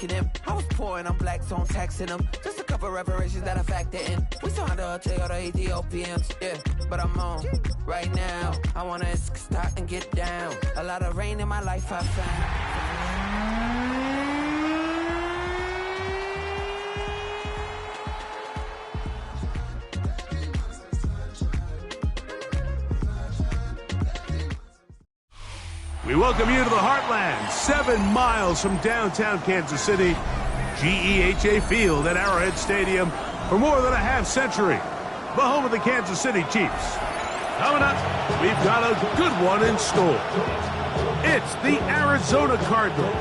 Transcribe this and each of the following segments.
asking him. I was poor and I'm black, so I'm taxing him. Just a couple reparations that I factor in. We still under a tail the Ethiopians, yeah. But I'm on right now. I wanna start and get down. A lot of rain in my life I found. We welcome you to the Heartland, 7 miles from downtown Kansas City, GEHA Field at Arrowhead Stadium for more than a half-century, the home of the Kansas City Chiefs. Coming up, we've got a good one in store. It's the Arizona Cardinals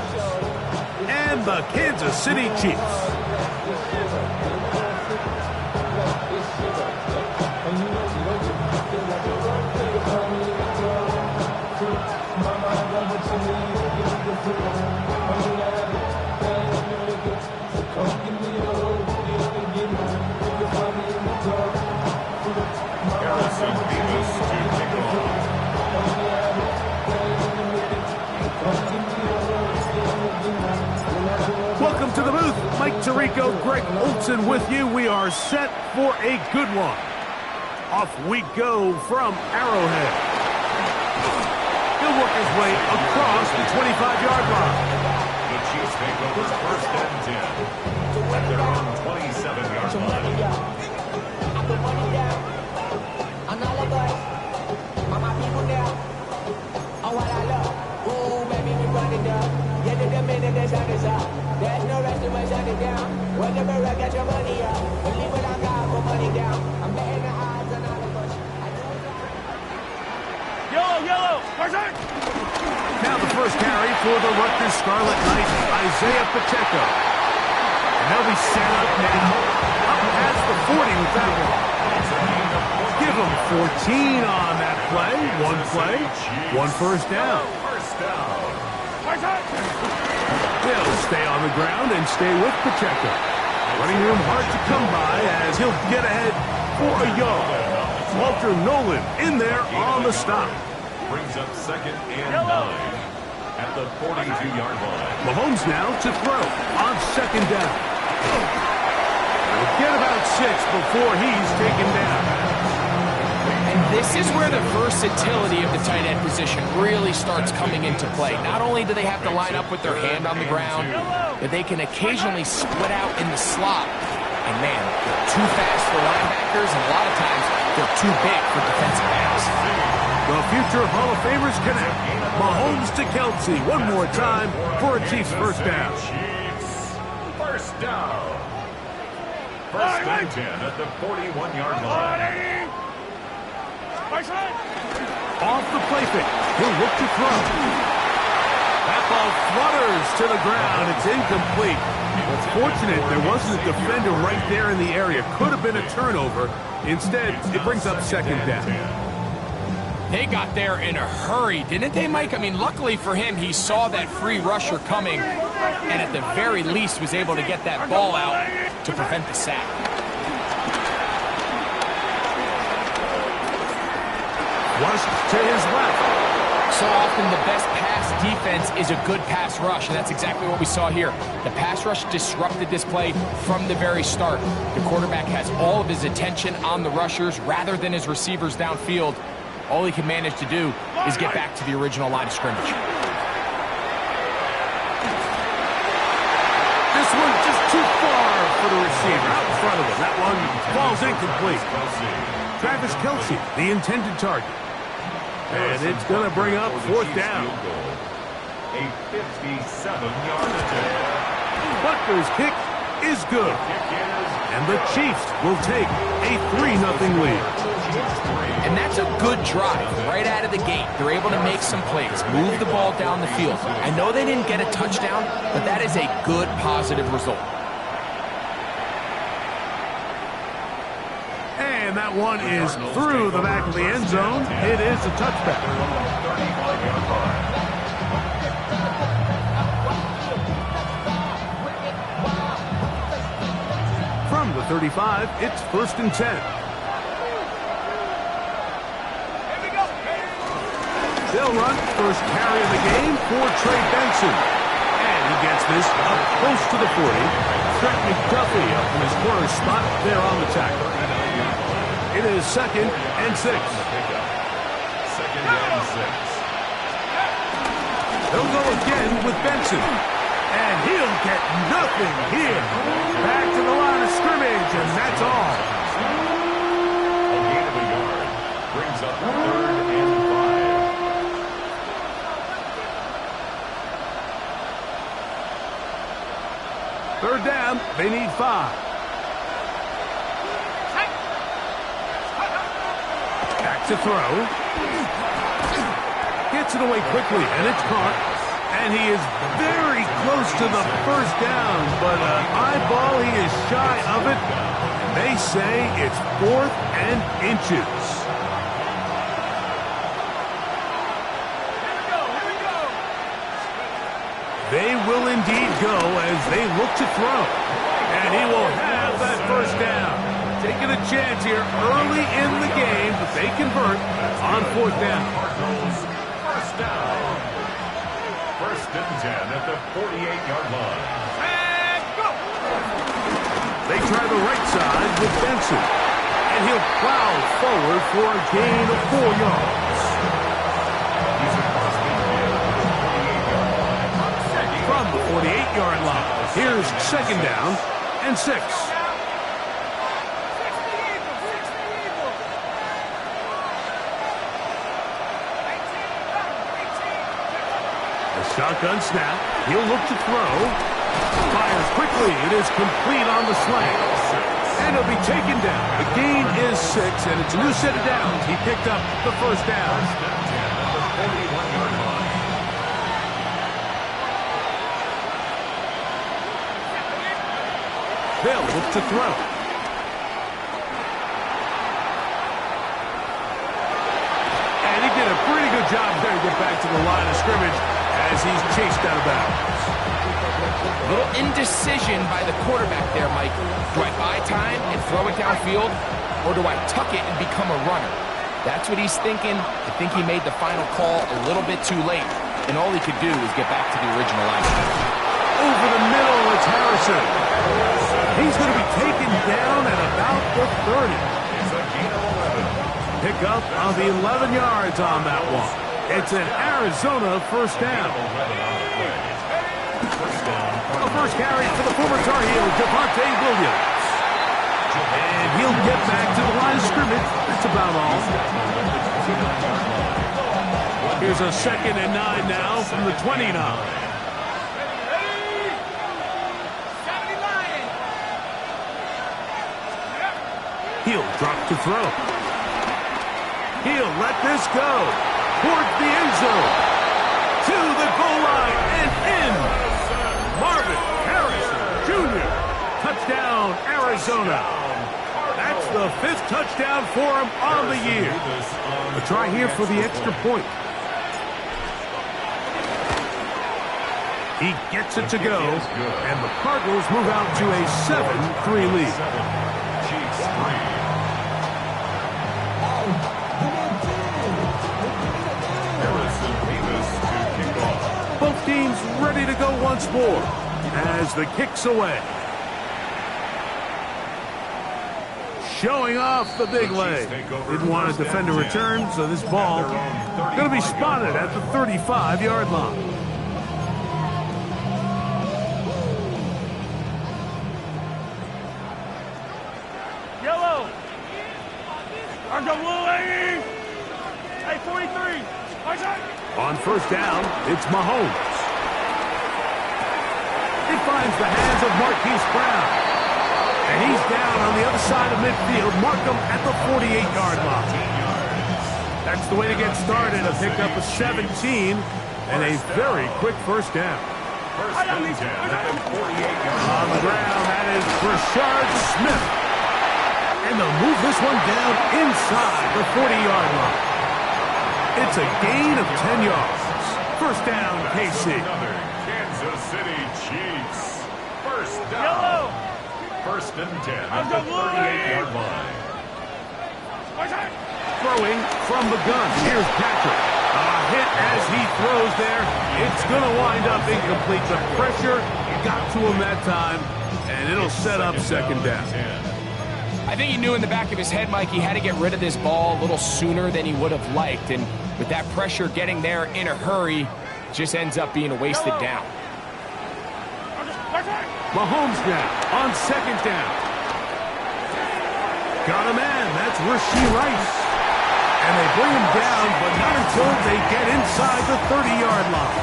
and the Kansas City Chiefs. Welcome to the booth. Mike Tirico, Greg Olson with you. We are set for a good one. Off we go from Arrowhead. He'll work his way across the 25-yard line. The Chiefs take over first and 10 at their own 27-yard line. There's no rest in my shutting down. Whenever I get your money up, believe what I got for money down. I'm betting the odds and all the push. Yellow, Tarzan! Now the first carry for the Rutgers Scarlet Knights, Isaiah Pacheco. And they'll be set up now. Up past the 40 with that one. Give them 14 on that play. One first down. He'll stay on the ground and stay with Pacheco. Running room hard to come by as he'll get ahead for a yard. Walter Nolan in there on the stop. Brings up second and 9 at the 42-yard line. Mahomes now to throw on second down. We'll get about 6 before he's taken down. And this is where the versatility of the tight end position really starts coming into play. Not only do they have to line up with their hand on the ground, but they can occasionally split out in the slot. And man, they're too fast for linebackers, and a lot of times they're too big for defensive backs. The future Hall of Famers connect. Mahomes to Kelsey one more time for a Chiefs first down. Chiefs first down. First and 10 at the 41-yard line. Off the play fake. He'll look to throw. That ball flutters to the ground. It's incomplete. It's fortunate there wasn't a defender right there in the area. Could have been a turnover. Instead, it brings up second down. They got there in a hurry, didn't they, Mike? I mean, luckily for him, he saw that free rusher coming and at the very least was able to get that ball out to prevent the sack. Flushed to his left. So often the best pass defense is a good pass rush, and that's exactly what we saw here. The pass rush disrupted this play from the very start. The quarterback has all of his attention on the rushers rather than his receivers downfield. All he can manage to do is get back to the original line of scrimmage. This one just too far for the receiver out in front of him. That one falls incomplete. Travis Kelce, the intended target. And it's going to bring up fourth down. A 57-yard attempt. Butler's kick is good. And the Chiefs will take a 3-0 lead. And that's a good drive right out of the gate. They're able to make some plays, move the ball down the field. I know they didn't get a touchdown, but that is a good, positive result. And that one is through the back of the end zone. It is a touchback. From the 35, it's first and 10. They'll run first carry of the game for Trey Benson. And he against this, up close to the 40. Trent McDuffie up in his corner spot there on the tackle. It is 2nd and 6. 2nd and 6. They'll go again with Benson. And he'll get nothing here. Back to the line of scrimmage, and that's all. A gain of a yard brings up 3rd and 5. 3rd down, they need 5. Back to throw. Gets it away quickly, and it's caught. And he is very close to the 1st down, but eyeball, he is shy of it. And they say it's 4th and inches. They will indeed go as they look to throw. And he will have that 1st down. Taking a chance here early in the game, but they convert on 4th down. Cardinals, 1st down. 1st and 10 at the 48-yard line. And go! They try the right side with Benson. And he'll plow forward for a gain of 4 yards. He's across the field at the 48-yard line. From the 48-yard line, here's 2nd down and 6. Shotgun snap. He'll look to throw. Fires quickly. It is complete on the slant. And he'll be taken down. The gain is 6, and it's a new set of downs. He picked up the 1st down. 1st and 10 at the 41-yard line. They'll look to throw. And he did a pretty good job there to get back to the line of scrimmage as he's chased out of bounds. A little indecision by the quarterback there, Mike. Do I buy time and throw it downfield, or do I tuck it and become a runner? That's what he's thinking. I think he made the final call a little bit too late, and all he could do is get back to the original line. Over the middle, it's Harrison. He's going to be taken down at about the 30. It's a gain of 11. Pick up on the 11 yards on that one. It's an Arizona 1st down. A first carry for the former Tar Heel, Devontae Williams. And he'll get back to the line of scrimmage. That's about all. Here's a 2nd and 9 now from the 29. He'll drop to throw. He'll let this go. Towards the end zone. To the goal line and in. Marvin Harrison Jr. Touchdown, Arizona. That's the 5th touchdown for him on the year. A try here for the extra point. He gets it to go, and the Cardinals move out to a 7-3 lead. Chiefs 3. Both teams ready to go once more as the kick's away. Showing off the big leg. Didn't want to defend a return, so this ball going to be spotted at the 35-yard line. Yellow. Argo blue, hey, 43. On 1st down, it's Mahomes. He finds the hands of Marquise Brown. And he's down on the other side of midfield. Mark him at the 48-yard line. That's the way to get started. A pickup of 17 and a very quick 1st down. 1st and 10 at the 48-yard line. On the ground, that is Rashard Smith. And they'll move this one down inside the 40-yard line. It's a gain of 10 yards. 1st down, KC. Another Kansas City Chiefs. 1st down. Yellow. 1st and 10 at the 38-yard line. Throwing from the gun. Here's Patrick. Hit as he throws there. It's going to wind up incomplete. The pressure got to him that time, and it'll set up second down. I think he knew in the back of his head, Mike, he had to get rid of this ball a little sooner than he would have liked. And with that pressure getting there in a hurry, it just ends up being a wasted down. Mahomes now on second down. Got a man. That's Rashee Rice. And they bring him down, but not until they get inside the 30-yard line.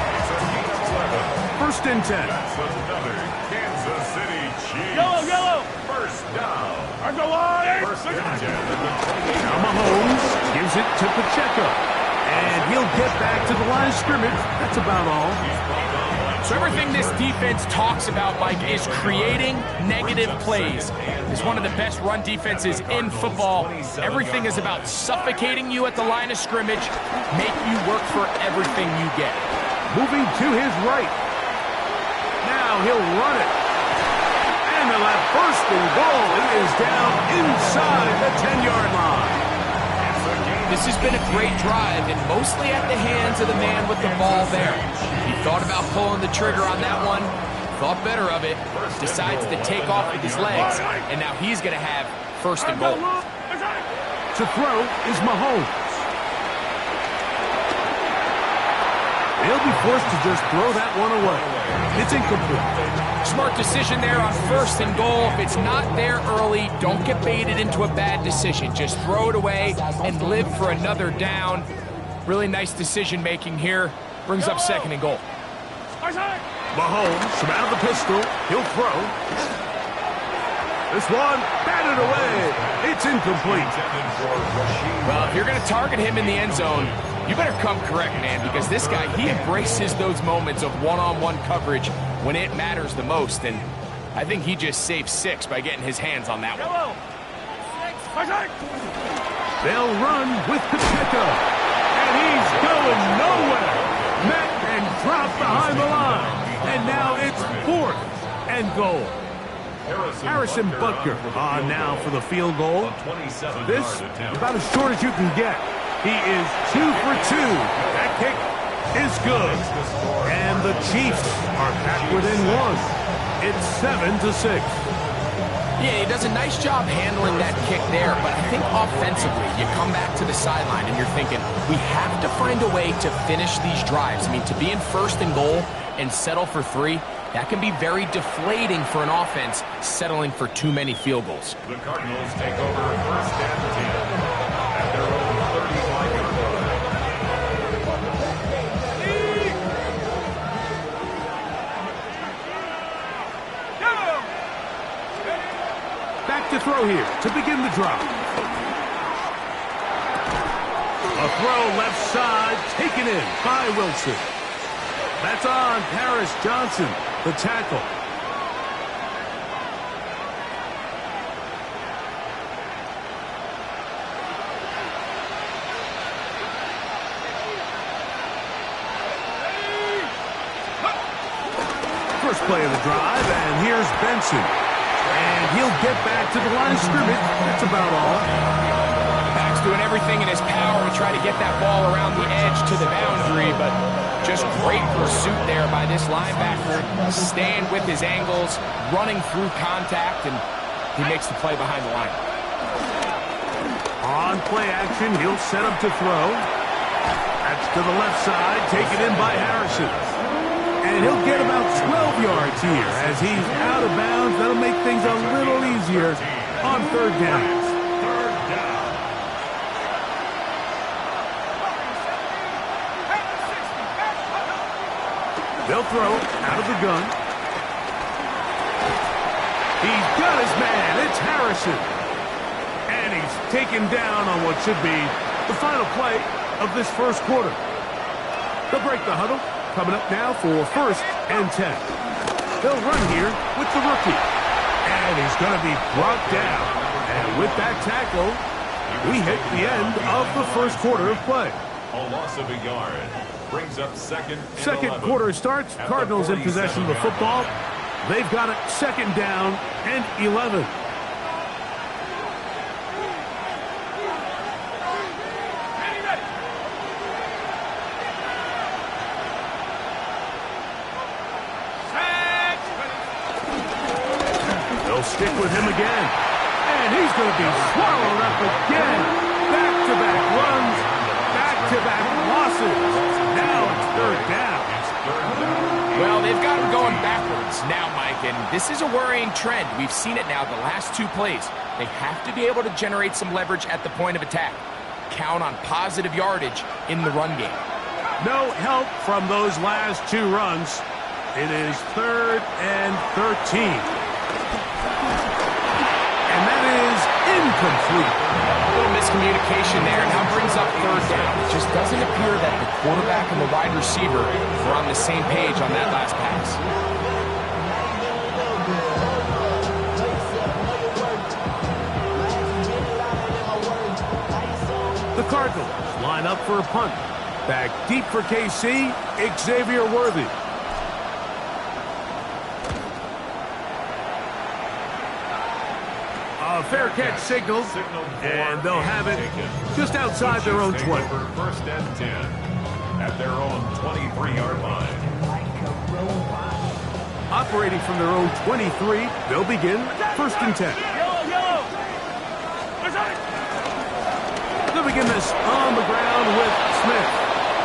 First and 10. That's another Kansas City Chiefs. Yellow. First down. I go on. First and 10. Now Mahomes gives it to Pacheco. And he'll get back to the line of scrimmage. That's about all. So everything this defense talks about, Mike, is creating negative plays. It's one of the best run defenses in football. Everything is about suffocating you at the line of scrimmage, make you work for everything you get. Moving to his right. Now he'll run it. And they'll have first and goal. He is down inside the 10-yard line. This has been a great drive, and mostly at the hands of the man with the ball there. He thought about pulling the trigger on that one, thought better of it, decides to take off with his legs, and now he's going to have first and goal. To throw is Mahomes. He'll be forced to just throw that one away. It's incomplete. Smart decision there on first and goal. If it's not there early, don't get baited into a bad decision. Just throw it away and live for another down. Really nice decision making here. Brings up second and goal. Mahomes from out of the pistol. He'll throw. This one batted away. It's incomplete. Well, if you're going to target him in the end zone, you better come correct, man, because this guy, he embraces those moments of one-on-one coverage when it matters the most, and I think he just saved 6 by getting his hands on that one. They'll run with Pacheco, and he's going nowhere. Met and dropped behind the line, and now it's 4th and goal. Harrison Butker on now for the field goal. This about as short as you can get. He is 2 for 2. That kick is good. And the Chiefs are back within 1. It's 7-6. Yeah, he does a nice job handling that kick there, but I think offensively, you come back to the sideline and you're thinking, we have to find a way to finish these drives. I mean, to be in first and goal and settle for 3, that can be very deflating for an offense settling for too many field goals. The Cardinals take over first and 10 at their own 35-yard line. Back to throw here to begin the drive. A throw left side taken in by Wilson. That's on Paris Johnson, the tackle. First play of the drive, and here's Benson. And he'll get back to the line of scrimmage. That's about all. Pack's doing everything in his power to try to get that ball around the edge to the boundary, but just great pursuit there by this linebacker, staying with his angles, running through contact, and he makes the play behind the line. On play action, he'll set up to throw. That's to the left side, taken in by Harrison. And he'll get about 12 yards here as he's out of bounds. That'll make things a little easier on third down. They'll throw out of the gun. He's got his man. It's Harrison. And he's taken down on what should be the final play of this first quarter. They'll break the huddle. Coming up now for first and 10. They'll run here with the rookie. And he's going to be brought down. And with that tackle, we hit the end of the first quarter of play. A loss of a yard. Brings up second Quarter starts. Cardinals in possession of the football. They've got it second down and 11. They'll stick with him again. And he's going to be swallowed up again. Back-to-back runs, back-to-back losses. Now it's third down. Well, they've got him going backwards now, Mike, and this is a worrying trend. We've seen it now the last two plays. They have to be able to generate some leverage at the point of attack. Count on positive yardage in the run game. No help from those last two runs. It is 3rd and 13. And that is incomplete. A little miscommunication there. Now brings up third down. It just doesn't appear that the quarterback and the wide receiver were on the same page on that last pass. The Cardinals line up for a punt. Back deep for KC, Xavier Worthy. A fair catch signaled, and they'll have it just outside their own 20. First and 10 at their own 23-yard line. Operating from their own 23, they'll begin 1st and 10. They'll begin this on the ground with Smith.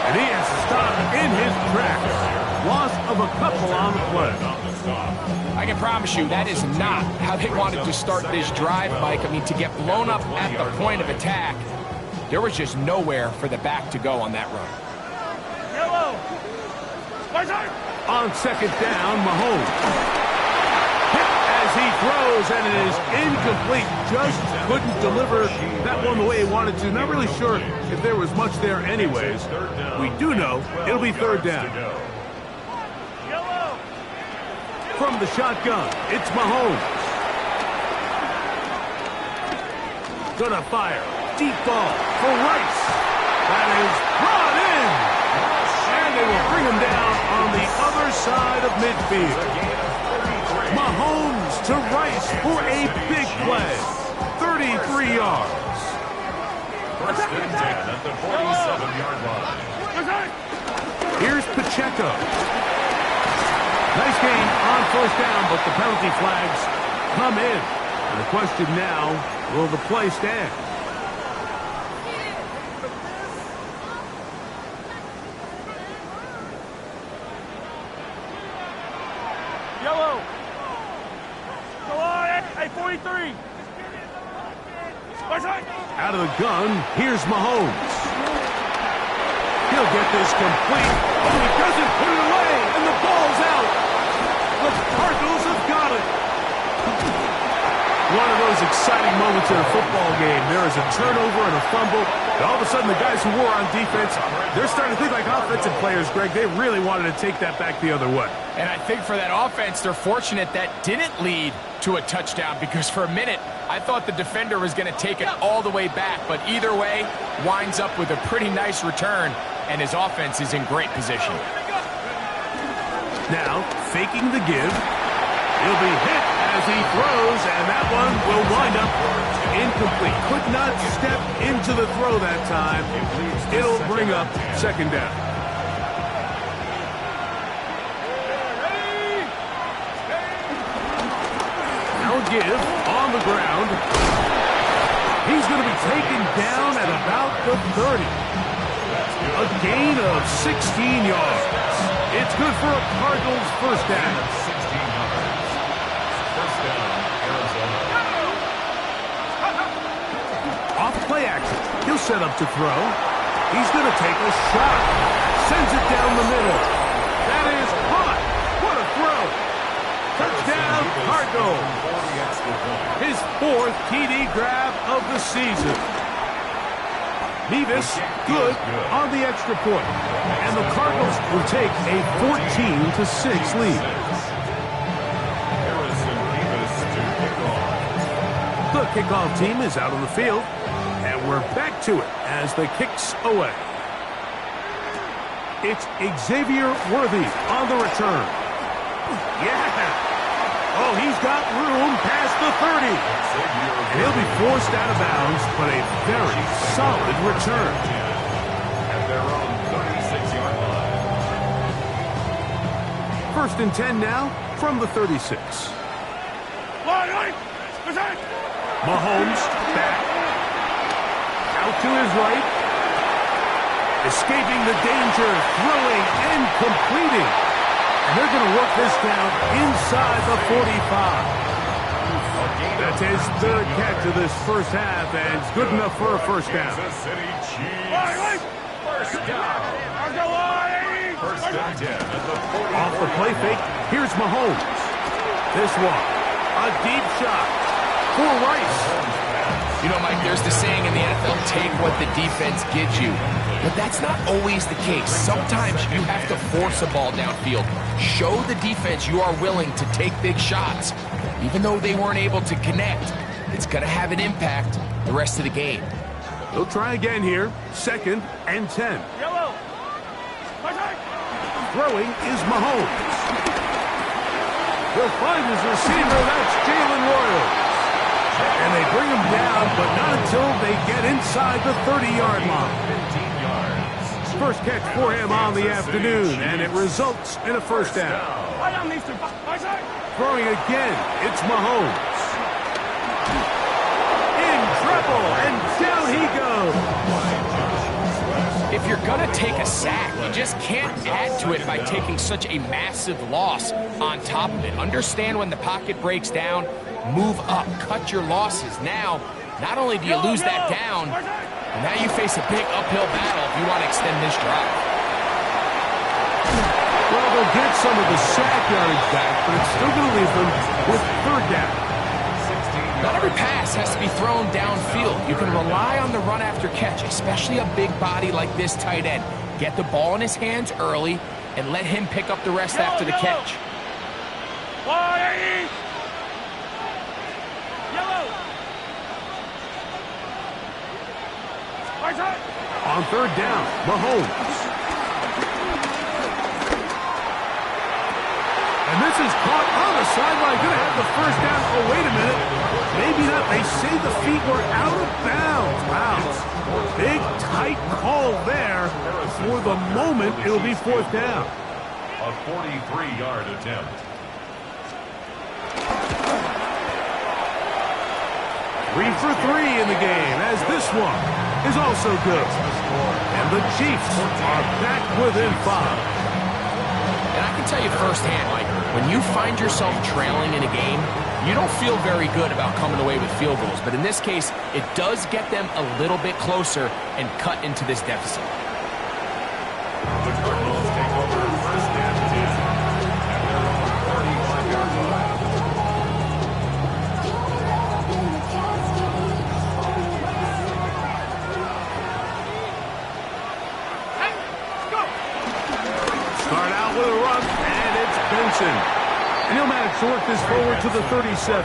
And he has stopped in his tracks. Loss of a couple on the play. I can promise you that is not how they wanted to start this drive, Mike. I mean, to get blown up at the point of attack, there was just nowhere for the back to go on that run. On 2nd down, Mahomes. As he throws, and it is incomplete. Just couldn't deliver that one the way he wanted to. Not really sure if there was much there anyways. We do know it'll be 3rd down. From the shotgun, it's Mahomes. Gonna fire. Deep ball for Rice. That is brought in. And they will bring him down on the other side of midfield. Mahomes to Rice for a big play. 33 yards. First and 10 at the 47-yard line. Here's Pacheco. Nice game on 1st down, but the penalty flags come in. And the question now, will the play stand? Yellow. Go on, hey, 43. Out of the gun, here's Mahomes. He'll get this complete. Oh, he doesn't put it away, and the ball's out. The Cardinals have got it. One of those exciting moments in a football game. There is a turnover and a fumble. And all of a sudden, the guys who were on defense, they're starting to think like offensive players, Greg. They really wanted to take that back the other way. And I think for that offense, they're fortunate that didn't lead to a touchdown, because for a minute, I thought the defender was going to take it all the way back. But either way, winds up with a pretty nice return, and his offense is in great position. Now, faking the give. He'll be hit as he throws, and that one will wind up incomplete. Could not step into the throw that time. It'll bring up 2nd down. Now give on the ground. He's going to be taken down at about the 30. A gain of 16 yards. It's good for a Cardinals 1st down. 16 yards. First down, Arizona. Off play action. He'll set up to throw. He's going to take a shot. Sends it down the middle. That is caught. What a throw. Touchdown, Cardinals. His 4th TD grab of the season. Nevis, good on the extra point. And the Cardinals will take a 14-6 lead. The kickoff team is out on the field, and we're back to it as the kick's away. It's Xavier Worthy on the return. Yeah! Oh, he's got room past the 30. And he'll be forced out of bounds, but a very solid return. At their own 36-yard line. 1st and 10 now from the 36. Mahomes back. Out to his right. Escaping the danger, throwing and completing. And they're going to work this down inside the 45. That's his third catch of this first half, and it's good enough for a first down. Kansas City Chiefs. First down. First and 10 at the 40. Off the play fake, here's Mahomes. This one, a deep shot for Rice. You know, Mike, there's the saying in the NFL, take what the defense gives you. But that's not always the case. Sometimes you have to force a ball downfield. Show the defense you are willing to take big shots. Even though they weren't able to connect, it's going to have an impact the rest of the game. They'll try again here. Second and 10. Throwing is Mahomes. They'll find his receiver. That's Jalen Royals. And they bring him down, but not until they get inside the 30-yard line. 15 yards. First catch for him on the afternoon, and it results in a first down. Throwing again, it's Mahomes. In trouble, and down he goes. If you're going to take a sack, you just can't add to it by taking such a massive loss on top of it. Understand when the pocket breaks down, move up, cut your losses. Now, not only do you lose that down, but now you face a big uphill battle if you want to extend this drive. Well, they'll get some of the sack yardage back, but it's still going to leave them with third down. Not every pass has to be thrown downfield. You can rely on the run after catch, especially a big body like this tight end. Get the ball in his hands early and let him pick up the rest after the catch. On third down, Mahomes. And this is caught on the sideline. Going to have the first down. Oh, wait a minute. Maybe not. They say the feet were out of bounds. Wow. Big, tight call there. For the moment, it'll be fourth down. A 43-yard attempt. Three for three in the game, as this one is also good. And the Chiefs are back within 5. And I can tell you firsthand, Mike, when you find yourself trailing in a game, you don't feel very good about coming away with field goals. But in this case, it does get them a little bit closer and cut into this deficit. The Cardinals take over first and 10 at their own 35-yard line. Start out with a run, and it's Benson. And he'll manage to work this forward to the 37.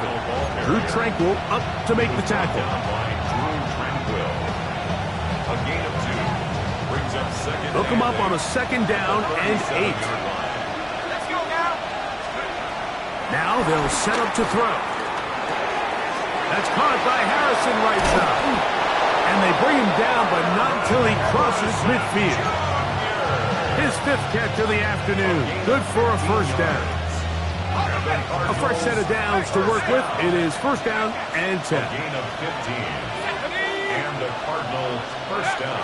Drew Tranquil up to make the tackle. A gain of 2 brings up second. They'll come up on a second down and 8. Now they'll set up to throw. That's caught by Harrison right side. And they bring him down, but not until he crosses midfield. His fifth catch of the afternoon. Good for a first down. A fresh set of downs to work with. It is first down and 10. A gain of 15. And the Cardinals first down.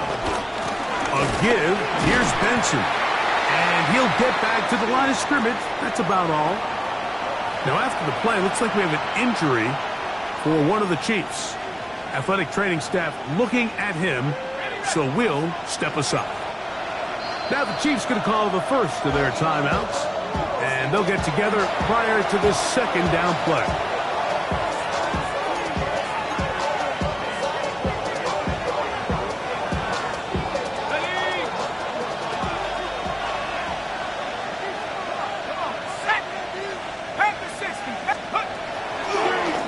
A give. Here's Benson. And he'll get back to the line of scrimmage. That's about all. Now after the play, looks like we have an injury for one of the Chiefs. Athletic training staff looking at him, so we'll step aside. Now the Chiefs going to call the first of their timeouts, and they'll get together prior to this second down play.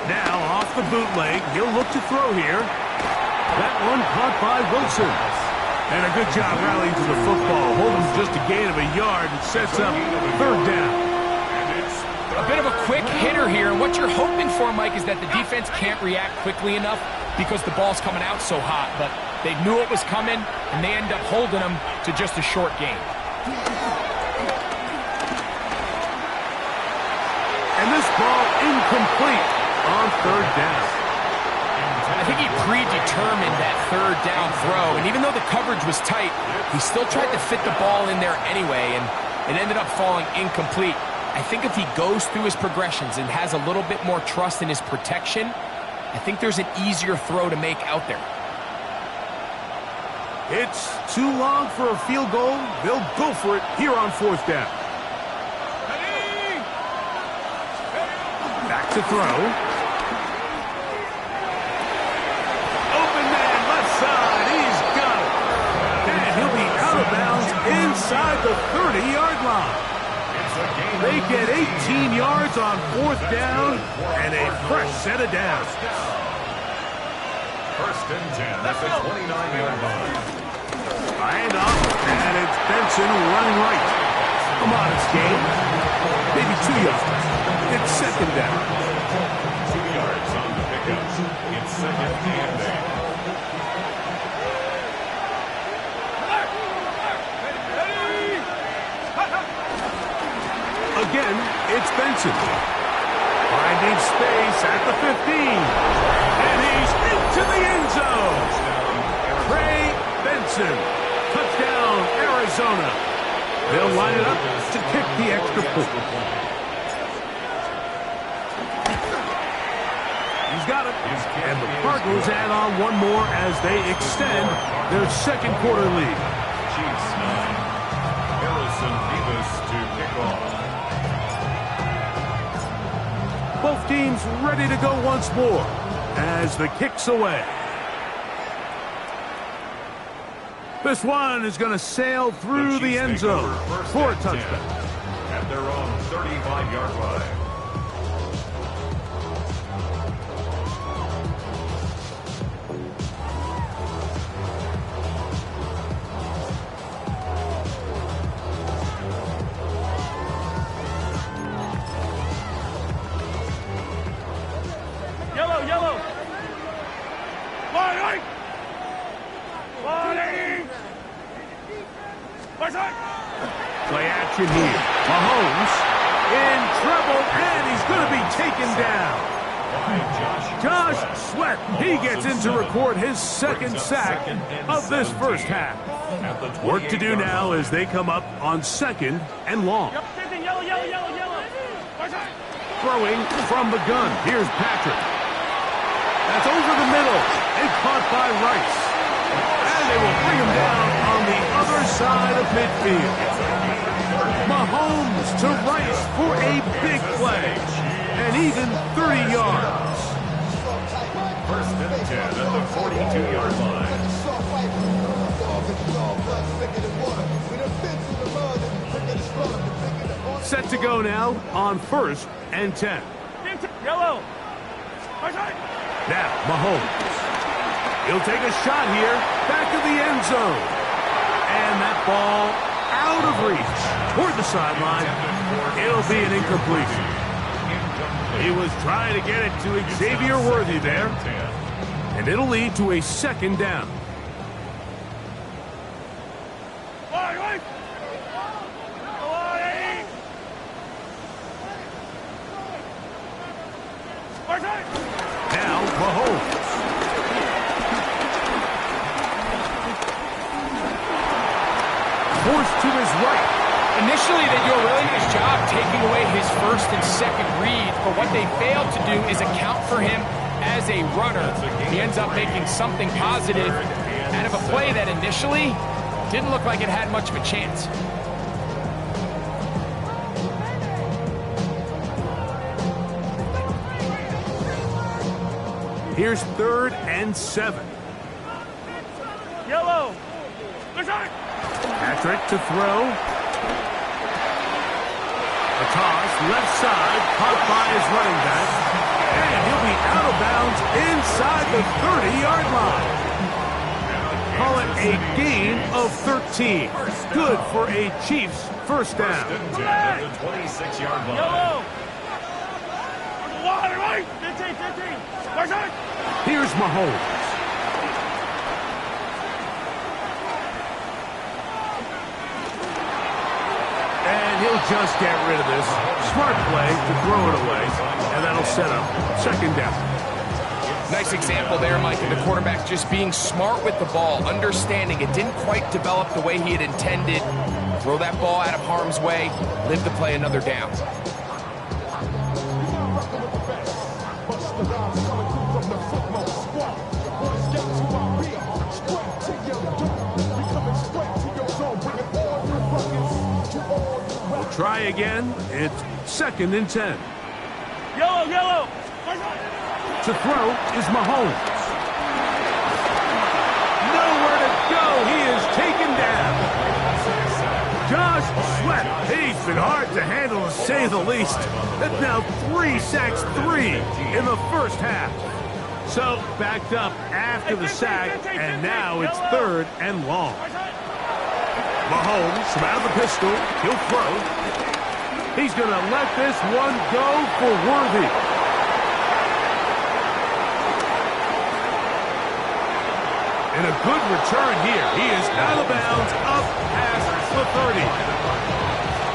Now off the bootleg, he'll look to throw here. That one caught by Wilson. And a good job rallying to the football. Holding just a gain of a yard and sets up third down. A bit of a quick hitter here. And what you're hoping for, Mike, is that the defense can't react quickly enough because the ball's coming out so hot. But they knew it was coming, and they end up holding them to just a short gain. And this ball incomplete. on third down. I think he predetermined that third down throw, and even though the coverage was tight, he still tried to fit the ball in there anyway, and it ended up falling incomplete. I think if he goes through his progressions and has a little bit more trust in his protection, I think there's an easier throw to make out there. It's too long for a field goal. They'll go for it here on fourth down. Back to throw. Open man, left side. He's got it. And he'll be out of bounds inside the 30-yard line. They get 18 yards on fourth down and a fresh set of downs. First and 10 at the 29-yard line. Hand off, and it's Benson running right. A modest gain. Maybe 2 yards. It's second down. 2 yards on the pickup. It's second and 8. Again, it's Benson. Finding space at the 15. And he's into the end zone. Trey Benson. Touchdown, Arizona. They'll line it up to kick the extra point. He's got it. And the Cardinals add on one more as they extend their second quarter lead. Chiefs 9. Harrison Davis to kick off. Both teams ready to go once more as the kick's away. This one is going to sail through the end zone for a touchdown. At their own 35-yard line. Yellow. Line. Play action here. Mahomes in trouble, and he's going to be taken down. Josh Sweat, he gets in to record his second sack of this first half. Work to do now as they come up on second and long. Yellow. Throwing from the gun. Here's Patrick. That's over the middle and caught by Rice. And they will bring him down on the other side of midfield. Mahomes to Rice for a big play. And even 30 yards. First and 10 at the 42-yard line. Set to go now on first and 10. Yellow. Now, Mahomes. He'll take a shot here, back of the end zone. And that ball out of reach toward the sideline. It'll be an incompletion. He was trying to get it to Xavier Worthy there. And it'll lead to a second down. Now, Mahomes. Forced to his right. Initially, they do a really nice job taking away his first and second read, but what they failed to do is account for him as a runner. He ends up making something positive out of a play that initially didn't look like it had much of a chance. Here's third and 7. Yellow. Patrick to throw. A toss, left side, caught by his running back. And he'll be out of bounds inside the 30-yard line. Call it a gain of 13. Good for a Chiefs first down. First and 10 at the 26-yard line. Yellow. Right. 15. Here's Mahomes. And he'll He'll just get rid of this. Smart play to throw it away, and that'll set up second down. Nice example there, Mike, of the quarterback just being smart with the ball, understanding it didn't quite develop the way he had intended. Throw that ball out of harm's way, live to play another down. We'll try again. It's 2nd and 10. Yellow, yellow. To throw is Mahomes. Nowhere to go. He is taken down. Josh Sweat. He's been hard to handle, to say the least. That's now 3 sacks, 3 in the first half. So backed up after the sack, and now it's 3rd and long. Mahomes from out of the pistol. He'll throw. He's going to let this one go for Worthy. And a good return here. He is out of bounds, up past the 30.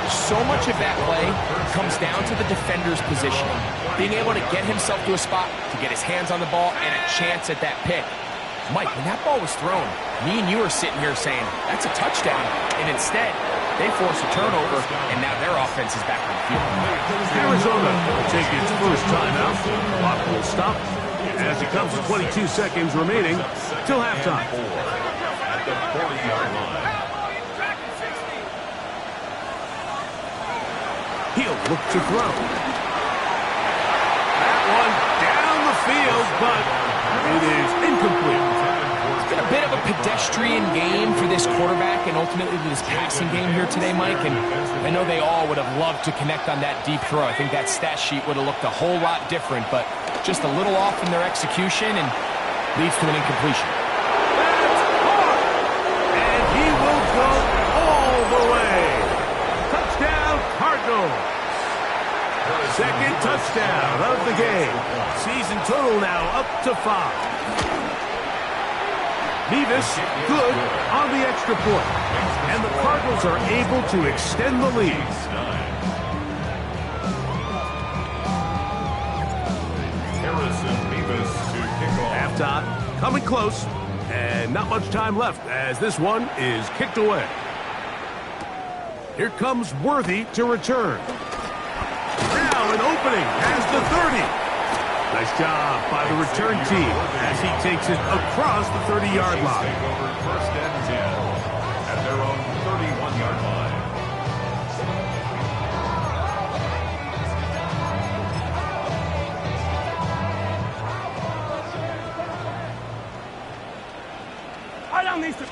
So much of that play comes down to the defender's positioning. Being able to get himself to a spot, to get his hands on the ball, and a chance at that pick. Mike, when that ball was thrown, me and you are sitting here saying, that's a touchdown. And instead, they force a turnover, and now their offense is back on the field. Arizona will take its first timeout. Clock will stop as it comes to 22 seconds remaining till halftime. At the 40-yard line. He'll look to throw. That one down the field, but it is incomplete. It's been a bit of a pedestrian game for this quarterback and ultimately this passing game here today, Mike. And I know they all would have loved to connect on that deep throw. I think that stat sheet would have looked a whole lot different, but just a little off in their execution and leads to an incompletion. That's hard. And he will go all the way. Touchdown, Cardinals. Second touchdown of the game. Season total now up to 5. Nevis good on the extra point. And the Cardinals are able to extend the lead. Halftime coming close. And not much time left as this one is kicked away. Here comes Worthy to return. Now an opening as the 30. Nice job by the return team as he takes it across the 30-yard line. Take over 1st and 10 at their own 31-yard line. I don't need to.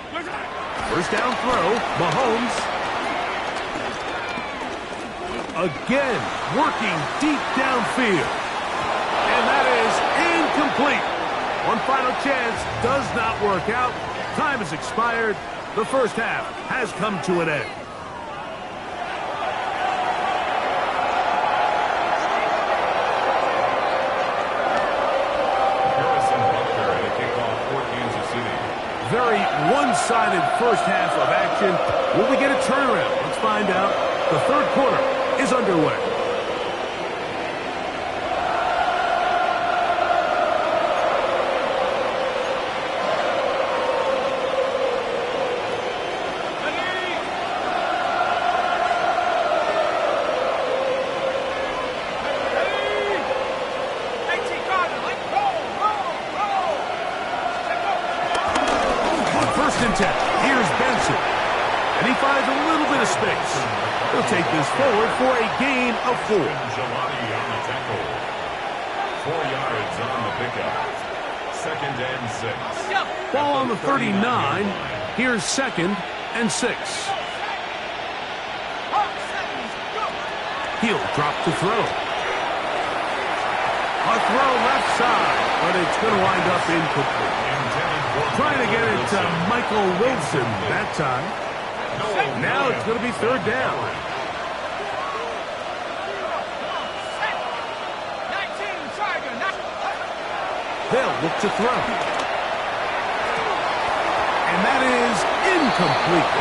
First down throw, Mahomes. Again, working deep downfield. And that is incomplete. One final chance does not work out. Time has expired. The first half has come to an end. Very one-sided first half of action. Will we get a turnaround? Let's find out. The third quarter is underway. Here's Benson. And he finds a little bit of space. He'll take this forward for a gain of 4. Gelati on the tackle. 4 yards on the pickup. 2nd and 6. Ball on the 39. Here's 2nd and 6. He'll drop to throw. A throw left side, but it's going to wind up incomplete. Trying to get it to Michael Wilson that time. Now it's going to be 3rd down. They'll look to throw. And that is incomplete.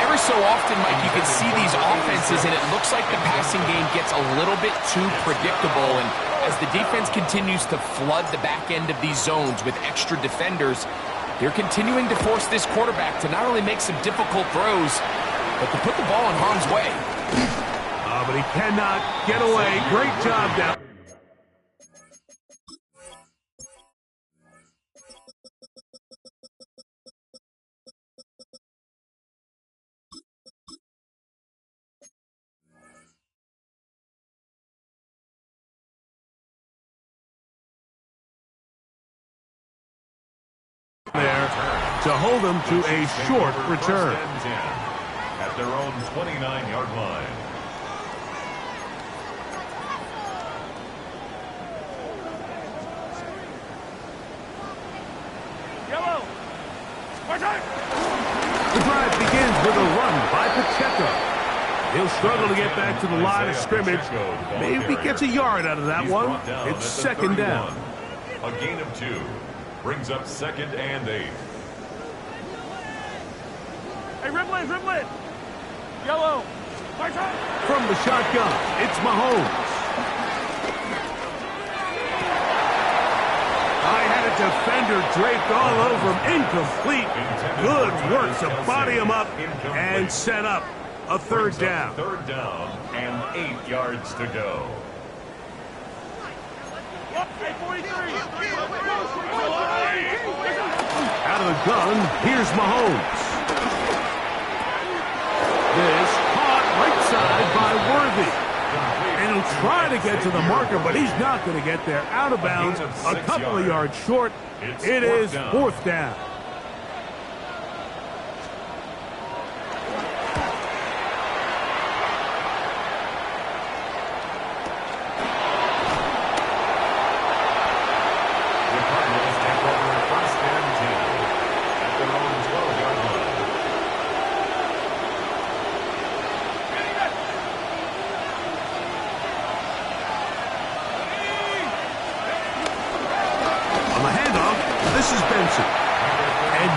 Every Every so often, Mike, you can see these offenses, and it looks like the passing game gets a little bit too predictable. And as the defense continues to flood the back end of these zones with extra defenders, they're continuing to force this quarterback to not only make some difficult throws, but to put the ball in harm's way. But he cannot get away. Great job down. There to hold them to a short return. At their own 29-yard line. Yellow. The drive begins with a run by Pacheco. He'll struggle to get back to the line of scrimmage. Maybe gets a yard out of that one. It's second down. A gain of 2 brings up 2nd and 8. Hey, Riblin, Riblin. Yellow. From the shotgun, it's Mahomes. I had a defender draped all over him. Incomplete. Good work to body him up and set up a third down. 3rd down and 8 yards to go. Out of the gun, here's Mahomes. This caught right side by Worthy. And he'll try to get to the marker, but he's not going to get there. Out of bounds, a couple of yards short. It is 4th down.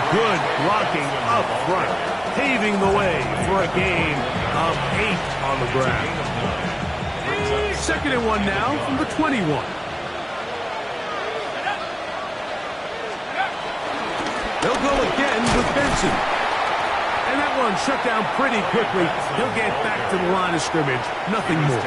Good blocking up front, paving the way for a gain of 8 on the ground. 2nd and 1 now from the 21. They'll go again with Benson. And that one shut down pretty quickly. He'll get back to the line of scrimmage. Nothing more.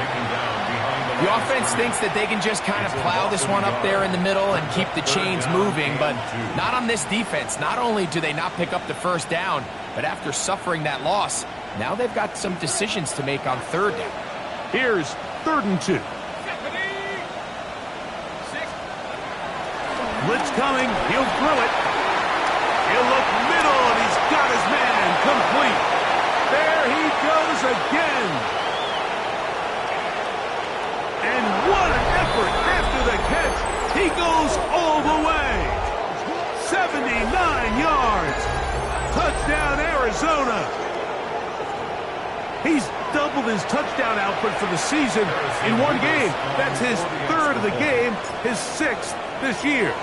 The offense thinks that they can just kind of plow this one up there in the middle and keep the chains moving, but not on this defense. Not only do they not pick up the 1st down, but after suffering that loss, now they've got some decisions to make on 3rd down. Here's 3rd and 2. Blitz coming. He'll throw it. He'll look middle, and he's got his man complete. There he goes again. And what an effort after the catch. He goes all the way. 79 yards. Touchdown, Arizona. He's doubled his touchdown output for the season in one game. That's his 3rd of the game, his 6th this year.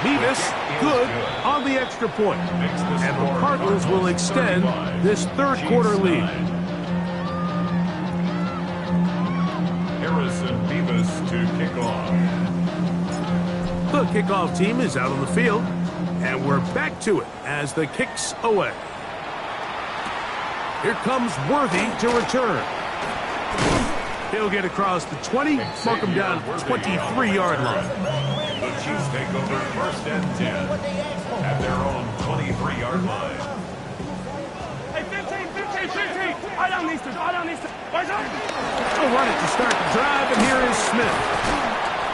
Mevis, good on the extra point. And the Cardinals will extend this 3rd quarter lead. To kick off. The kickoff team is out on the field, and we're back to it as the kick's away. Here comes Worthy to return. He'll get across the 20, mark him down at the 23-yard line. The Chiefs take over 1st and 10 at their own 23-yard line. Hey, 15. I don't need to. They'll run it to start the drive, and here is Smith.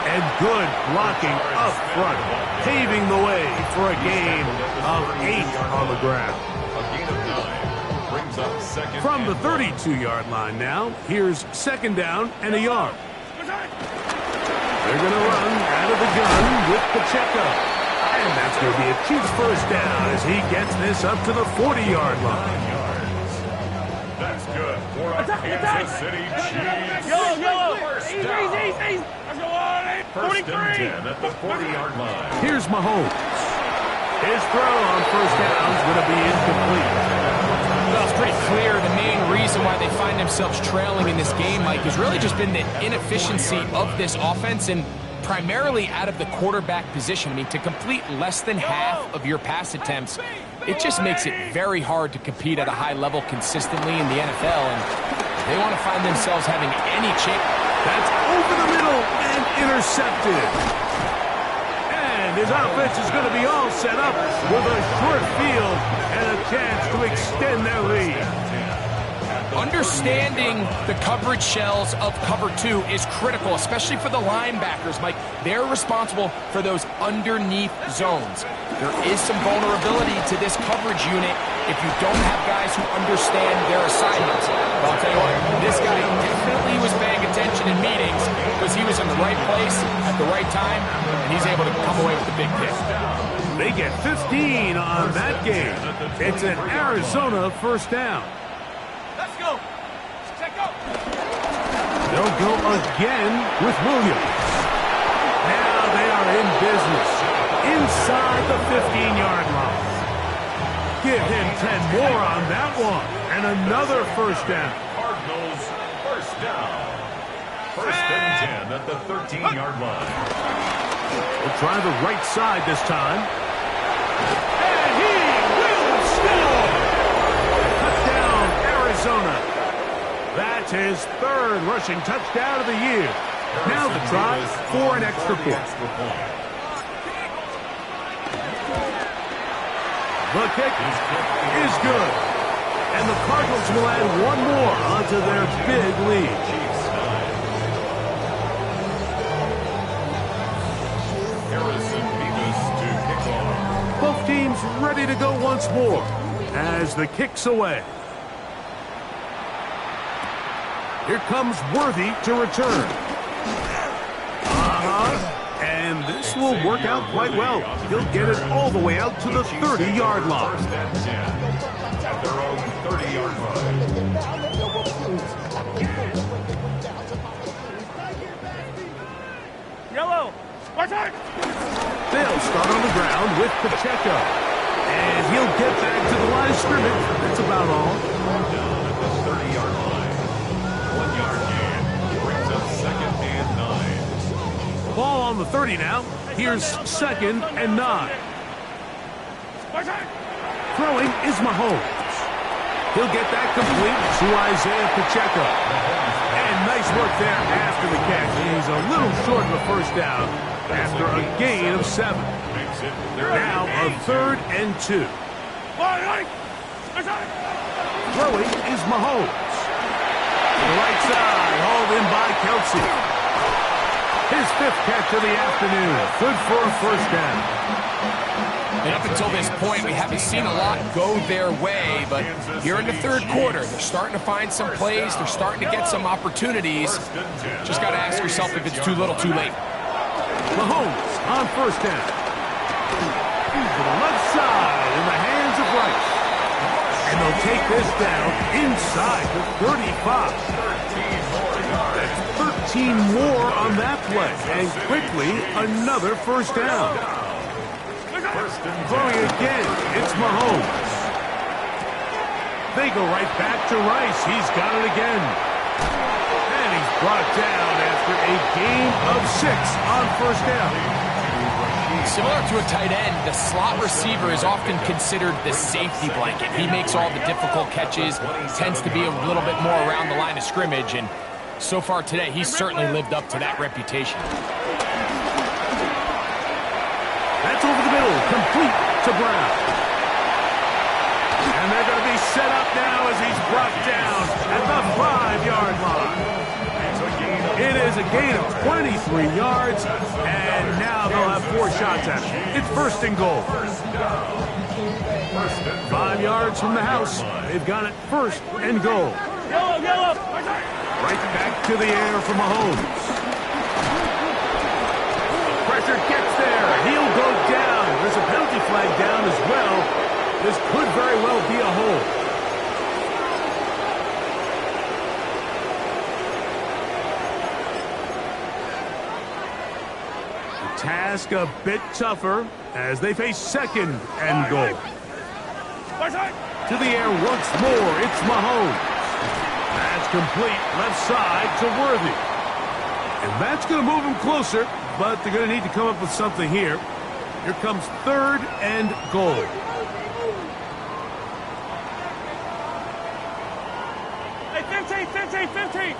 And good blocking up front, paving the way for a gain of 8 on the ground. A gain of 9 brings up 2nd. From the 32-yard line now, here's 2nd down and a yard. They're going to run out of the gun with Pacheco. And that's going to be a Chiefs 1st down as he gets this up to the 40-yard line. That's good for a Kansas City Chiefs. Yellow. First down. Let's go on. 1st and 10 at the 40-yard line. Here's Mahomes. His throw on first down is going to be incomplete. Well, it's pretty clear the main reason why they find themselves trailing in this game, Mike, has really just been the inefficiency of this offense and primarily out of the quarterback position. I mean, to complete less than half of your pass attempts, it just makes it very hard to compete at a high level consistently in the NFL, and they want to find themselves having any chance. That's over the middle and intercepted. And his offense is going to be all set up with a short field and a chance to extend their lead. Understanding the coverage shells of cover 2 is critical, especially for the linebackers, Mike. They're responsible for those underneath zones. There is some vulnerability to this coverage unit if you don't have guys who understand their assignments. But I'll tell you what, this guy definitely was paying attention in meetings because he was in the right place at the right time, and he's able to come away with the big pick. They get 15 on that game. It's an Arizona first down. Let's go. Check out. They'll go again with Williams. Now they are in business inside the 15-yard line. Give him 10 more on that one. And another first down. Cardinals first down. First and 10 at the 13-yard line. We'll try the right side this time. And he will score! Touchdown, Arizona. That's his third rushing touchdown of the year. Now the try for an extra point. The kick is good. And the Cardinals will add one more onto their big lead. Both teams ready to go once more as the kick's away. Here comes Worthy to return. And this will work out quite well. He'll get it all the way out to the 30-yard line. First and 10 at their own 30-yard line. Yellow. Watch out. They'll start on the ground with Pacheco. And he'll get back to the line of scrimmage. That's about all. Down at the 30-yard line. 1-yard gain brings up second and 9. Ball on the 30 now. Here's second and 9. Throwing is Mahomes. He'll get that complete to Isaiah Pacheco. And nice work there after the catch. He's a little short of a first down after a gain of 7. Now a third and 2. Throwing is Mahomes. To the right side, hauled in by Kelsey. His 5th catch of the afternoon. Good for a first down. And up until this point, we haven't seen a lot go their way, but here in the third quarter, they're starting to find some plays. They're starting to get some opportunities. Just got to ask yourself if it's too little, too late. Mahomes on first down. To the left side in the hands of Rice. And they'll take this down inside the 35. That's 13 more on that play. And quickly, another first down. Throwing again, it's Mahomes. They go right back to Rice. He's got it again. And he's brought down after a gain of 6 on first down. Similar to a tight end, the slot receiver is often considered the safety blanket. He makes all the difficult catches, tends to be a little bit more around the line of scrimmage, and so far today, he's certainly lived up to that reputation. That's over the middle, complete to Brown. And they're going to be set up now as he's brought down at the 5-yard line. It is a gain of 23 yards, and now they'll have 4 shots at it. It's first and goal. 5 yards from the house. They've got it first and goal. Yellow. Right back to the air for Mahomes. Pressure gets there. He'll go down. There's a penalty flag down as well. This could very well be a hold. task a bit tougher as they face second and goal. To the air once more, it's Mahomes. That's complete left side to Worthy. And that's going to move them closer, but they're going to need to come up with something here. Here comes third and goal. Hey, 15.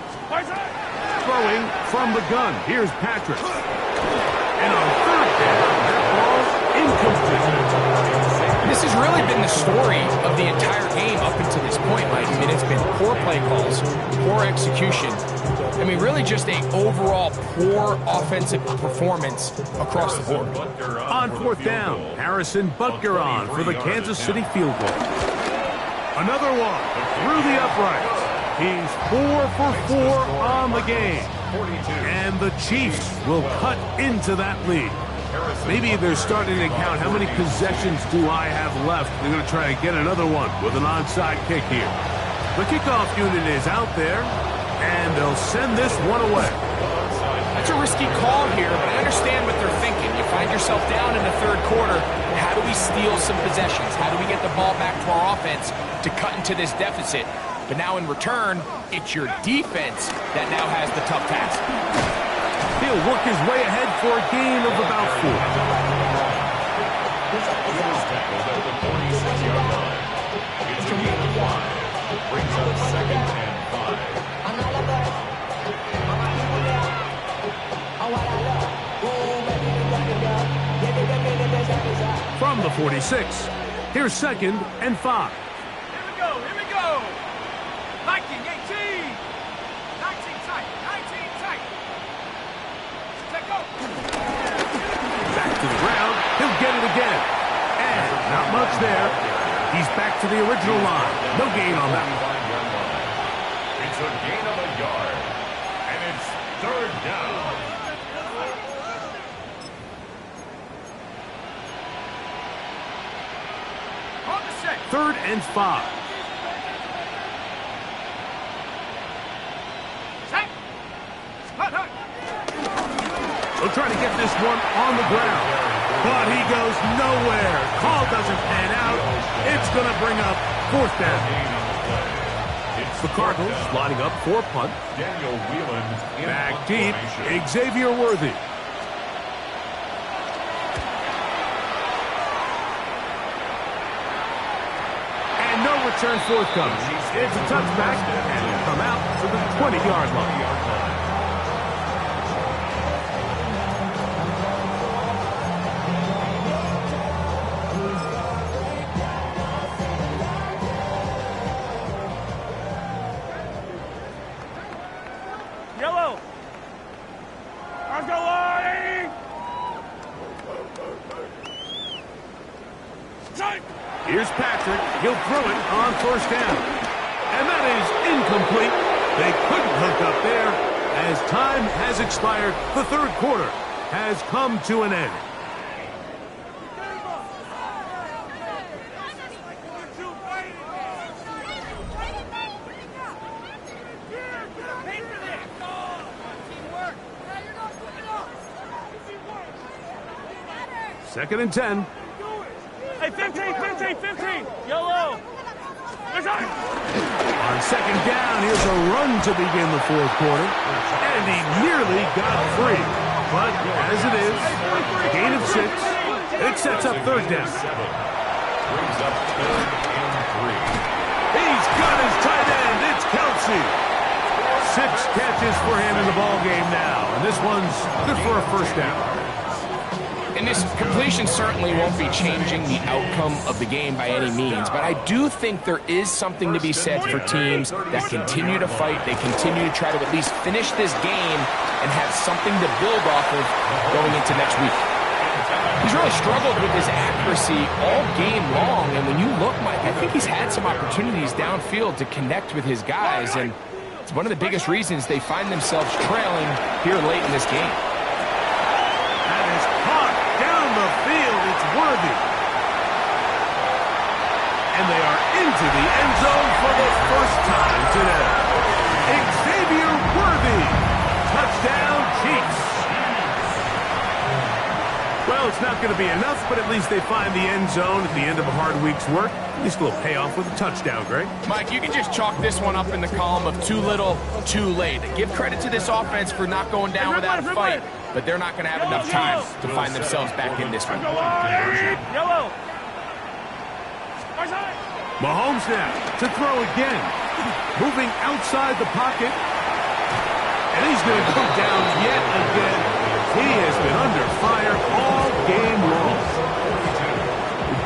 Throwing from the gun. Here's Patrick. And on third down, that ball's incomplete. This has really been the story of the entire game up until this point, Mike. I mean, it's been poor play calls, poor execution. I mean, really just an overall poor offensive performance across the board. On fourth down, Harrison Butker on for the Kansas City field goal. Another one through the uprights. He's 4 for 4 on the game. And the Chiefs will cut into that lead. Maybe they're starting to count how many possessions do I have left. They're going to try to get another one with an onside kick here. The kickoff unit is out there, and they'll send this one away. That's a risky call here, but I understand what they're thinking. You find yourself down in the third quarter. How do we steal some possessions? How do we get the ball back to our offense to cut into this deficit? But now in return, it's your defense that now has the tough task. He'll work his way ahead for a gain of about 4. It's a gain of 5. Brings up second and 5. From the 46, here's second and 5. Here we go. 19, 18. 19 tight. Let go. Back to the ground. He'll get it again. And not much there. He's back to the original line. No gain on that one. It's a gain of a yard. And it's third down. On the set. Third and 5. They'll try to get this one on the ground, but he goes nowhere. Call doesn't pan out. It's going to bring up fourth down. The Cardinals lining up for a punt. Daniel Whelan Back deep, Xavier Worthy. And no return forthcoming. It's a touchback, and it'll come out to the 20-yard line. Yellow. Let's go, Lonnie. Tight. Here's Patrick. He'll throw it on first down. And that is incomplete. They couldn't hook up there. As time has expired, the third quarter has come to an end. Second and 10. Hey, 15. Yellow. On second down, here's a run to begin the fourth quarter. And he nearly got free. But as it is, gain of 6. It sets up third down. Brings up third and 3. He's got his tight end. It's Kelsey. 6 catches for him in the ball game now. And this one's good for a first down. And this completion certainly won't be changing the outcome of the game by any means, but I do think there is something to be said for teams that continue to fight. They continue to try to at least finish this game and have something to build off of going into next week. He's really struggled with his accuracy all game long, and when you look, Mike, I think he's had some opportunities downfield to connect with his guys, and it's one of the biggest reasons they find themselves trailing here late in this game. The field, it's Worthy. And they are into the end zone for the first time today. Xavier Worthy. Touchdown, Chiefs. Well, it's not going to be enough, but at least they find the end zone at the end of a hard week's work. At least a little payoff with a touchdown, Greg. Mike, you can just chalk this one up in the column of too little, too late. Give credit to this offense for not going down without a fight, but they're not going to have enough time to find themselves back in this one. Yellow. Mahomes now to throw again. Moving outside the pocket. And he's going to go down yet again. He has been under fire all game long.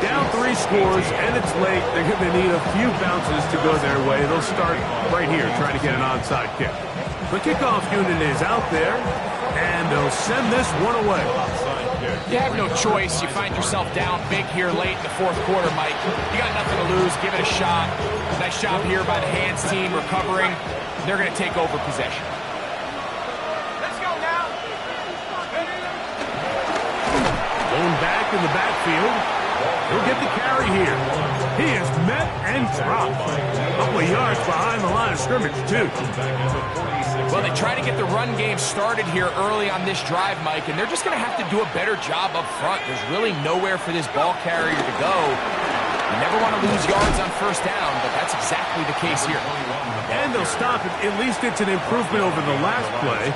Down 3 scores, and it's late. They're going to need a few bounces to go their way. They'll start right here, trying to get an onside kick. The kickoff unit is out there, and they'll send this one away. You have no choice. You find yourself down big here late in the fourth quarter, Mike. You got nothing to lose. Give it a shot. Nice job here by the hands team recovering. They're going to take over possession. Let's go now. Going back in the backfield. He'll get the carry here. He is met and dropped. A couple of yards behind the line of scrimmage, too. Well, they try to get the run game started here early on this drive, Mike, and they're just going to have to do a better job up front. There's really nowhere for this ball carrier to go. You never want to lose yards on first down, but that's exactly the case here. And they'll stop it. At least it's an improvement over the last play.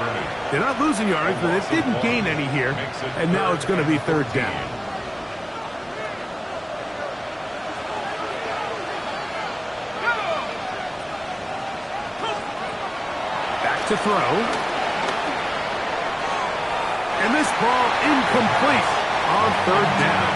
They're not losing yards, but it didn't gain any here. And now it's going to be third down. To throw. And this ball incomplete on third down.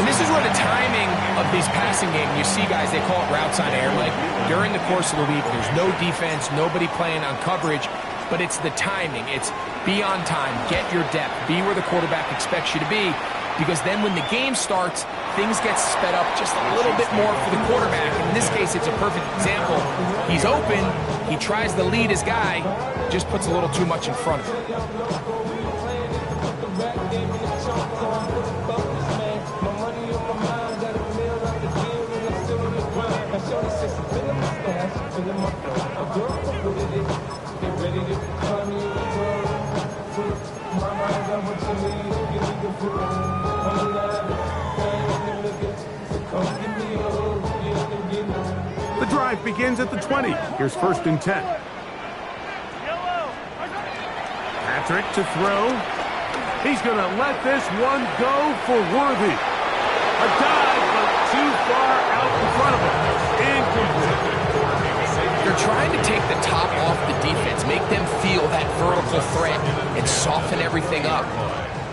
And this is where the timing of these passing game, you see guys, they call it routes on air. Like during the course of the week, there's no defense, nobody playing on coverage, but it's the timing. It's be on time, get your depth, be where the quarterback expects you to be, because then when the game starts, things get sped up just a little bit more for the quarterback. In this case, it's a perfect example. He's open, he tries to lead his guy, just puts a little too much in front of him. The drive begins at the 20. Here's first and 10. Patrick to throw. He's going to let this one go for Worthy. A dive, but too far out in front of him. Incomplete. They're trying to take the top off the defense, make them feel that vertical threat, and soften everything up.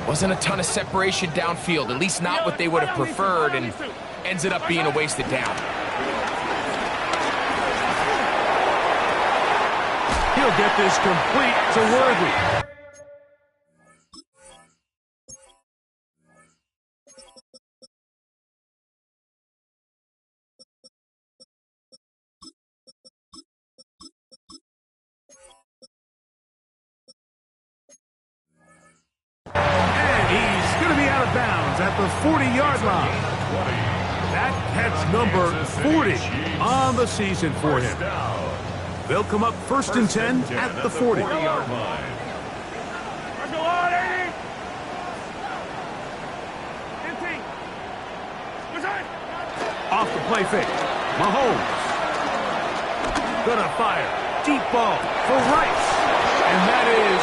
Wasn't a ton of separation downfield, at least not what they would have preferred, and ends it up being a wasted down. He'll get this complete to Worthy. And he's going to be out of bounds at the 40-yard line. That catch number 40 on the season for him. They'll come up first and 10 at the 40-yard line. Off the play fake. Mahomes. Gonna fire. Deep ball for Rice. And that is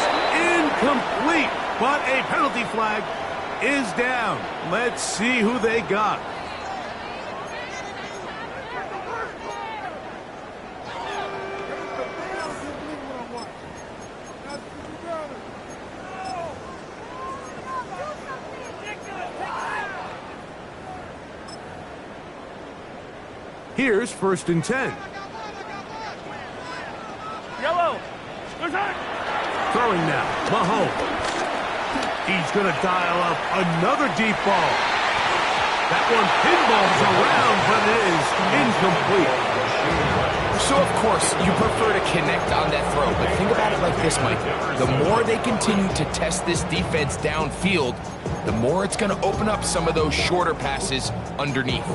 incomplete. But a penalty flag is down. Let's see who they got. Here's first and 10. Yellow. Throwing now. Mahomes. He's going to dial up another deep ball. That one pinballs around, but it is incomplete. So, of course, you prefer to connect on that throw, but think about it like this, Mike. The more they continue to test this defense downfield, the more it's going to open up some of those shorter passes underneath.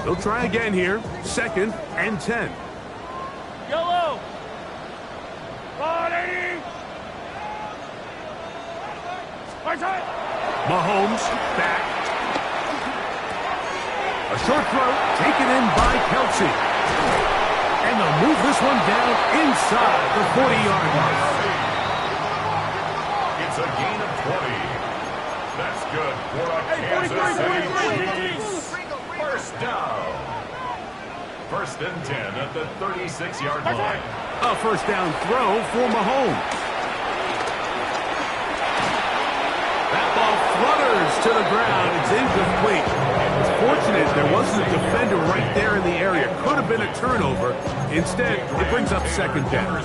They'll try again here. Second and 10. Yellow. Mahomes back. A short throw taken in by Kelsey. And they'll move this one down inside the 40-yard line. It's a gain of 20. That's good for a Kansas City Chiefs. First down. First and 10 at the 36-yard line. A first down throw for Mahomes. That ball flutters to the ground. It's incomplete. It's fortunate there wasn't a defender right there in the area. Could have been a turnover. Instead, it brings up second down.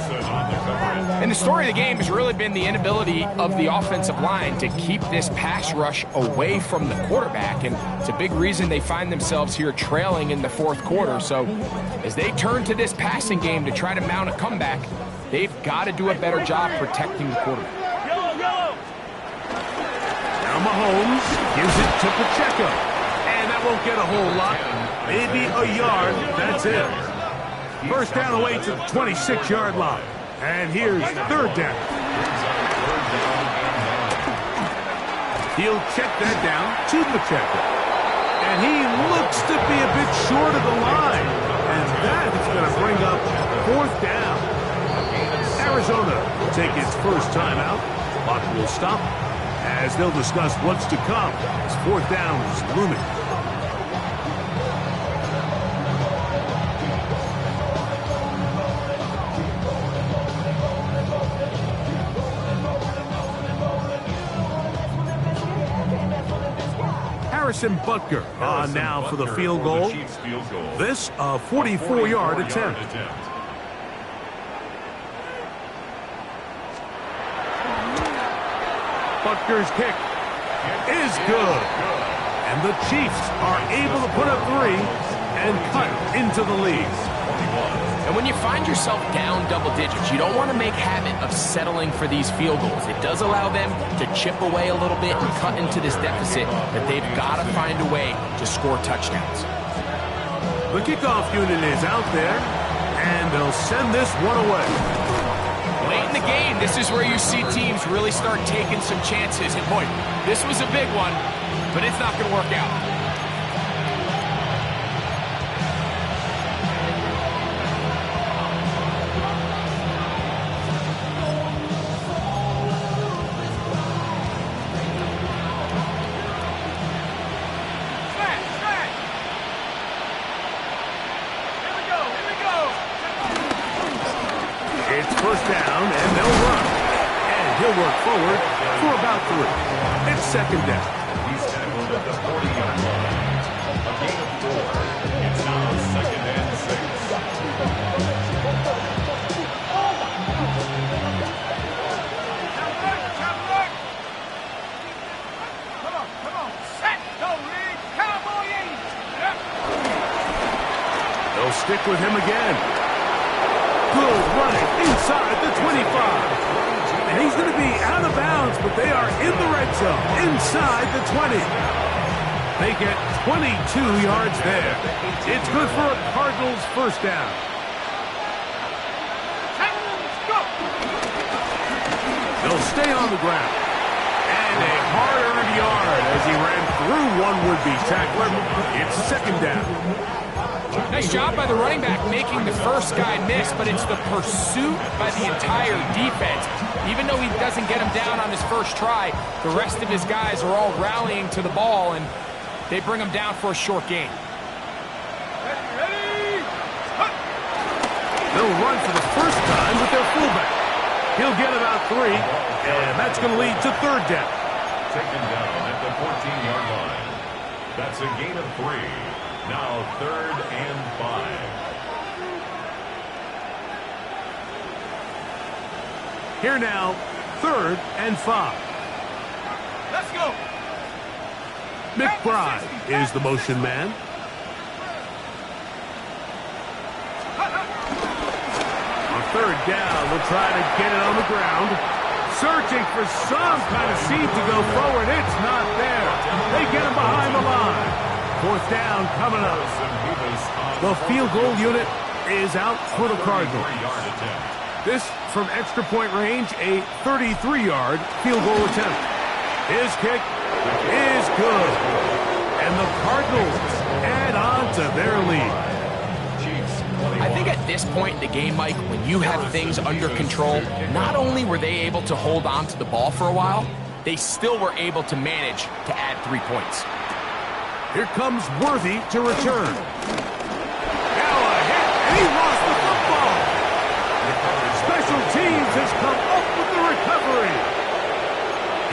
And the story of the game has really been the inability of the offensive line to keep this pass rush away from the quarterback. And it's a big reason they find themselves here trailing in the fourth quarter. So as they turn to this passing game to try to mount a comeback, they've got to do a better job protecting the quarterback. Now Mahomes gives it to Pacheco. And that won't get a whole lot. Maybe a yard. That's it. First down away to the 26-yard line. And here's third down. He'll check that down to Pacheco. And he looks to be a bit short of the line. And that is going to bring up fourth down. Arizona will take its first timeout. Clock will stop as they'll discuss what's to come as fourth down is looming. Harrison Butker on now for the field goal. This a 44-yard attempt. Butker's kick is good. And the Chiefs are able to put up 3 and cut into the lead. And when you find yourself down double digits, you don't want to make habit of settling for these field goals. It does allow them to chip away a little bit and cut into this deficit, but they've got to find a way to score touchdowns. The kickoff unit is out there, and they'll send this one away. Late in the game, this is where you see teams really start taking some chances. And boy, this was a big one, but it's not going to work out. First down, and they'll run. And he'll work forward for about 3. It's second down. He's tackled at the 40-yard line. A gain of 4. It's now second and 6. Come on. Set. Go, Reed. Cowboy 80. Yep. They'll stick with him again. Good running inside the 25. And he's going to be out of bounds, but they are in the red zone inside the 20. They get 22 yards there. It's good for a Cardinals first down. They'll stay on the ground. And a hard-earned yard as he ran through one would-be tackler. It's second down. Nice job by the running back making the first guy miss, but it's the pursuit by the entire defense. Even though he doesn't get him down on his first try, the rest of his guys are all rallying to the ball, and they bring him down for a short gain. They'll run for the first time with their fullback. He'll get about 3, and that's going to lead to third down. Taken down at the 14-yard line. That's a gain of 3. Now third and 5. Here now, third and 5. Let's go. McBride is the motion man. On third down, we'll try to get it on the ground. Searching for some kind of seed to go forward. It's not there. They get him behind the line. Fourth down coming up. The field goal unit is out for the Cardinals. This from extra point range, a 33-yard field goal attempt. His kick is good. And the Cardinals add on to their lead. I think at this point in the game, Mike, when you have things under control, not only were they able to hold on to the ball for a while, they still were able to manage to add 3 points. Here comes Worthy to return. Now a hit, and he lost the football. Special teams has come up with the recovery.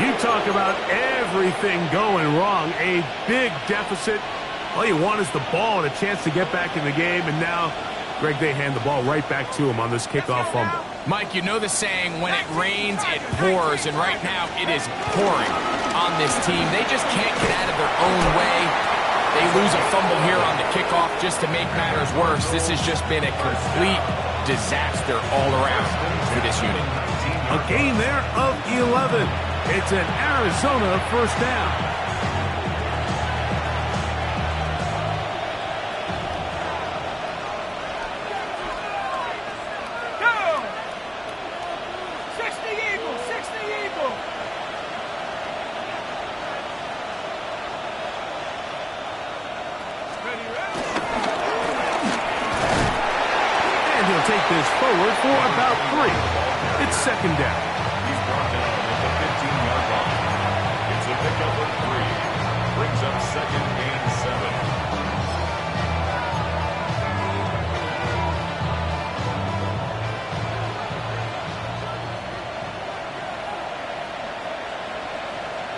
You talk about everything going wrong. A big deficit. All you want is the ball and a chance to get back in the game, and now, Greg, they hand the ball right back to him on this kickoff fumble. Mike, you know the saying, when it rains, it pours, and right now it is pouring on this team. They just can't get out of their own way. They lose a fumble here on the kickoff just to make matters worse. This has just been a complete disaster all around for this unit. A gain there of 11. It's an Arizona first down. Take this forward for about 3. It's second down. He's brought down at the 15-yard line. It's a pickup of 3. Brings up 2nd and 7.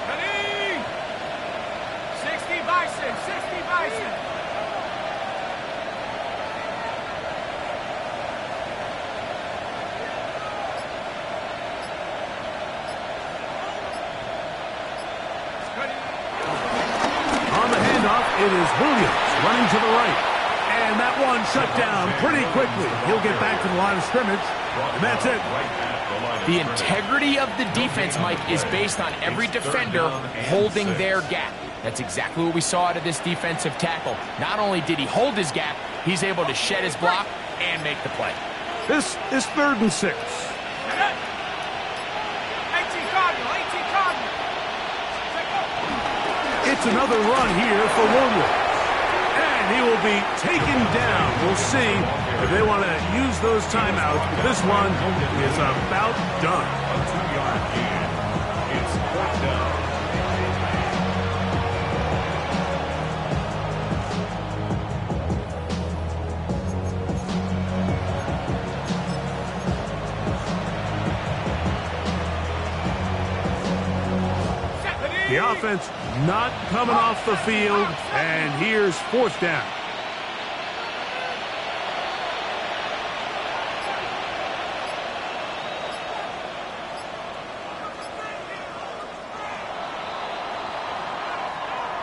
Ready? 60 Bison, 60 Bison. It is Williams running to the right. And that one shut down pretty quickly. He'll get back to the line of scrimmage, and that's it. The integrity of the defense, Mike, is based on every defender holding their gap. That's exactly what we saw out of this defensive tackle. Not only did he hold his gap, he's able to shed his block and make the play. This is 3rd and 6. 18 Cardinal, 18 Cardinal. It's another run here for Williams. And he will be taken down. We'll see if they want to use those timeouts. But this one is about done. A 2-yard gain. It's 4th down. The offense not coming off the field, and here's 4th down.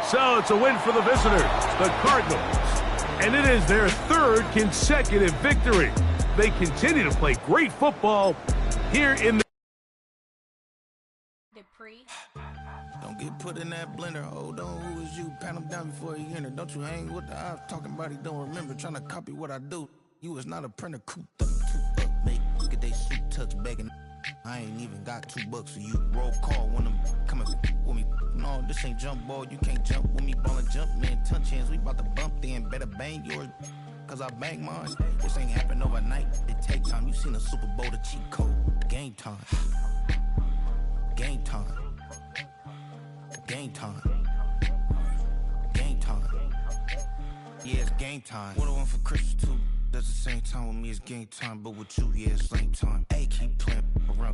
So it's a win for the visitors, the Cardinals. And it is their 3rd consecutive victory. They continue to play great football here in the Don't get put in that blender. Hold on, who is you? Pat him down before he enter. Don't you hang with the eyes talking about he don't remember. Trying to copy what I do. You is not a printer. Cooped up, too up, mate. Look at they suit touch begging. I ain't even got $2 for you. Roll call when I'm coming with me. No, this ain't jump ball. You can't jump with me. Ball and jump, man. Touch hands. We about to bump then. Better bang yours. Cause I bang mine. This ain't happen overnight. It take time. You seen a Super Bowl, the cheat code. Game time. Game time. Game time. Game time. Yeah, it's game time. What I want for Christmas too. That's the same time with me, it's game time. But with you, yeah, it's same time. Hey, keep playing around.